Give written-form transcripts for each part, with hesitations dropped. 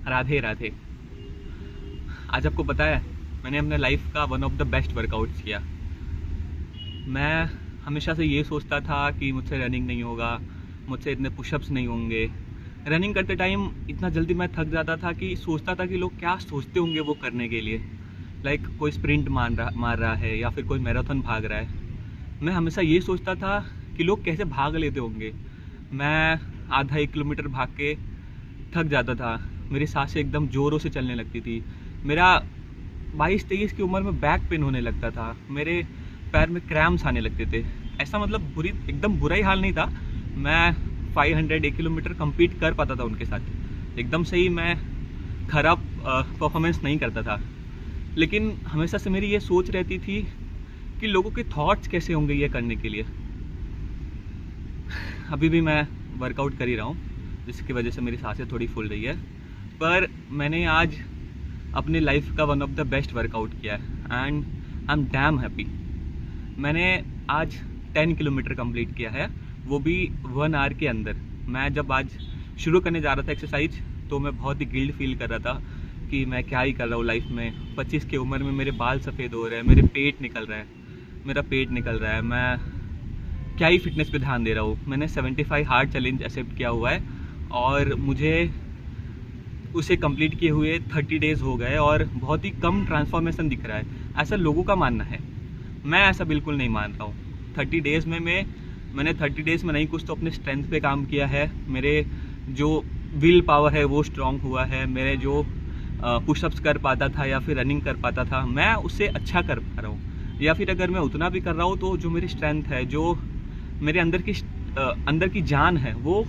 राधे राधे। आज आपको पता है, मैंने अपने लाइफ का one of the best workouts किया। मैं हमेशा से ये सोचता था कि मुझसे रनिंग नहीं होगा, मुझसे इतने पुशअप्स नहीं होंगे। रनिंग करते टाइम इतना जल्दी मैं थक जाता था कि सोचता था कि लोग क्या सोचते होंगे वो करने के लिए। लाइक कोई स्प्रिंट मार रहा है या फिर कोई मैराथन भाग रहा है। मैं हमेशा ये सोचता था कि लोग कैसे भाग लेते होंगे। मैं आधा 1 किलोमीटर भाग के थक जाता था, मेरी सांसें एकदम ज़ोरों से चलने लगती थी। मेरा 22-23 की उम्र में बैक पेन होने लगता था, मेरे पैर में क्रैम्प्स आने लगते थे। ऐसा मतलब एकदम बुरा ही हाल नहीं था। मैं 500 1 किलोमीटर कंप्लीट कर पाता था उनके साथ। एकदम सही मैं खराब परफॉर्मेंस नहीं करता था, लेकिन हमेशा से मेरी ये सोच रहती थी कि लोगों के थॉट्स कैसे होंगे ये करने के लिए। अभी भी मैं वर्कआउट कर ही रहा हूँ, जिसकी वजह से मेरी सांसें थोड़ी फूल रही है, पर मैंने आज अपनी लाइफ का one of the best workout किया है and I am damn happy. मैंने आज 10 किलोमीटर कंप्लीट किया है, वो भी 1 आवर के अंदर। मैं जब आज शुरू करने जा रहा था एक्सरसाइज, तो मैं बहुत ही गिल्ट फील कर रहा था कि मैं क्या ही कर रहा हूँ लाइफ में। 25 की उम्र में मेरे बाल सफ़ेद हो रहे हैं, मेरा पेट निकल रहा है, मैं क्या ही फिटनेस पे ध्यान दे रहा हूँ। मैंने 75 हार्ड चैलेंज एक्सेप्ट किया हुआ है और मुझे उसे कंप्लीट किए हुए 30 डेज़ हो गए और बहुत ही कम ट्रांसफॉर्मेशन दिख रहा है, ऐसा लोगों का मानना है। मैं ऐसा बिल्कुल नहीं मान रहा हूँ। 30 डेज़ में मैंने 30 डेज़ में नहीं कुछ तो अपने स्ट्रेंथ पे काम किया है। मेरे जो विल पावर है वो स्ट्रॉन्ग हुआ है। मेरे जो पुशअप्स कर पाता था या फिर रनिंग कर पाता था, मैं उससे अच्छा कर पा रहा हूँ। या फिर अगर मैं उतना भी कर रहा हूँ तो जो मेरी स्ट्रेंथ है, जो मेरे अंदर की जान है, वो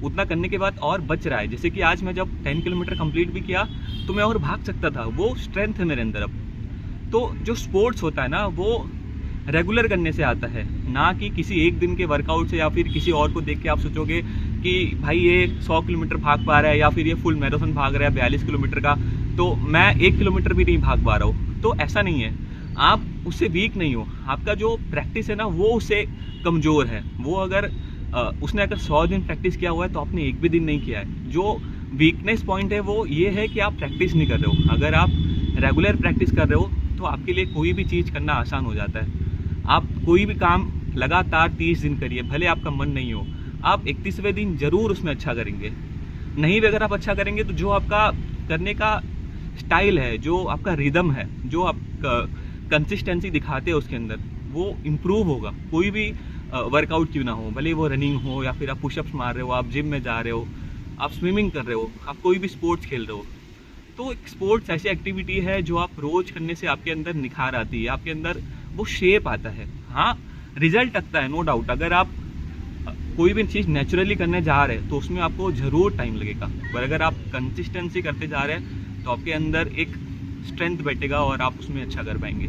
उतना करने के बाद और बच रहा है। जैसे कि आज मैं जब 10 किलोमीटर कंप्लीट भी किया तो मैं और भाग सकता था, वो स्ट्रेंथ है मेरे अंदर अब। तो जो स्पोर्ट्स होता है ना, वो रेगुलर करने से आता है, ना कि किसी एक दिन के वर्कआउट से या फिर किसी और को देख के आप सोचोगे कि भाई ये 100 किलोमीटर भाग पा रहा है या फिर ये फुल मैराथन भाग रहा है 42 किलोमीटर का, तो मैं 1 किलोमीटर भी नहीं भाग पा रहा हूँ। तो ऐसा नहीं है, आप उससे वीक नहीं हो। आपका जो प्रैक्टिस है ना, वो उससे कमज़ोर है। वो अगर उसने अगर 100 दिन प्रैक्टिस किया हुआ है तो आपने एक भी दिन नहीं किया है। जो वीकनेस पॉइंट है वो ये है कि आप प्रैक्टिस नहीं कर रहे हो। अगर आप रेगुलर प्रैक्टिस कर रहे हो तो आपके लिए कोई भी चीज़ करना आसान हो जाता है। आप कोई भी काम लगातार 30 दिन करिए, भले आपका मन नहीं हो, आप 31वें दिन ज़रूर उसमें अच्छा करेंगे। नहीं भी अगर आप अच्छा करेंगे तो जो आपका करने का स्टाइल है, जो आपका रिदम है, जो आप कंसिस्टेंसी दिखाते हैं उसके अंदर, वो इम्प्रूव होगा। कोई भी वर्कआउट क्यों ना हो, भले वो रनिंग हो या फिर आप पुशअप्स मार रहे हो, आप जिम में जा रहे हो, आप स्विमिंग कर रहे हो, आप कोई भी स्पोर्ट्स खेल रहे हो। तो एक स्पोर्ट्स ऐसी एक्टिविटी है जो आप रोज करने से आपके अंदर निखार आती है, आपके अंदर वो शेप आता है। हाँ, रिजल्ट लगता है, नो डाउट। अगर आप कोई भी चीज़ नेचुरली करने जा रहे हैं तो उसमें आपको ज़रूर टाइम लगेगा, पर अगर आप कंसिस्टेंसी करते जा रहे हैं तो आपके अंदर एक स्ट्रेंथ बैठेगा और आप उसमें अच्छा कर पाएंगे।